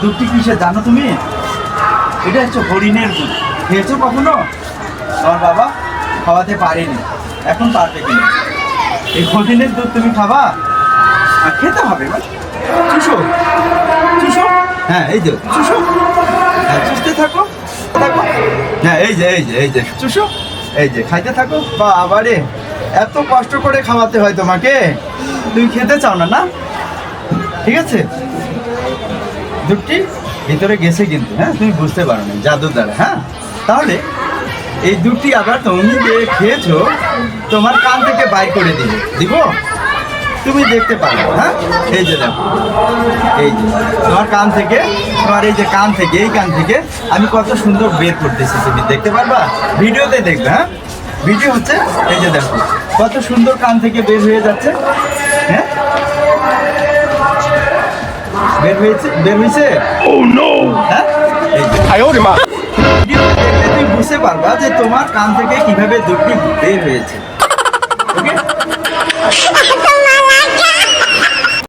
দুধটি কিসে জানো তুমি? এটা হচ্ছে হরিণের দুধ। খেয়েছো কখনো? আমার বাবা খাওয়াতে পারেনি, এখন পারবে কিনা। এই হরিণের দুধ তুমি খাবা? আর খেতে হবে চুষো চুষো। হ্যাঁ এই যে চুষো, হ্যাঁ চুষতে থাকো থাকো। হ্যাঁ এই যে এই যে এই যে চুষো, এই যে খাইতে থাকো। বা আবারে এত কষ্ট করে খাওয়াতে হয় তোমাকে, তুমি খেতে চাও না না? ঠিক আছে, দুধটি ভিতরে গেছে কিন্তু, হ্যাঁ তুমি বুঝতে পারো না জাদুর দ্বারা। হ্যাঁ তাহলে এই দুধটি আবার তুমি যে খেয়েছো তোমার কান থেকে বাইর করে দিব তুমি দেখতে পারো। হ্যাঁ এই যে দেখো, এই যে তোমার কান থেকে, তোমার এই যে কান থেকে, এই কান থেকে আমি কত সুন্দর বের করতেছি, তুমি দেখতে পারবা, ভিডিওতে দেখবে। হ্যাঁ ভিডিও হচ্ছে, এই যে দেখো কত সুন্দর কান থেকে বের হয়ে যাচ্ছে। হ্যাঁ বের হয়েছে। হ্যাঁ এই যে ভিডিওতে দেখলে তুমি বুঝতে পারবা যে তোমার কান থেকে কিভাবে দুধটি বের হয়েছে। ওকে।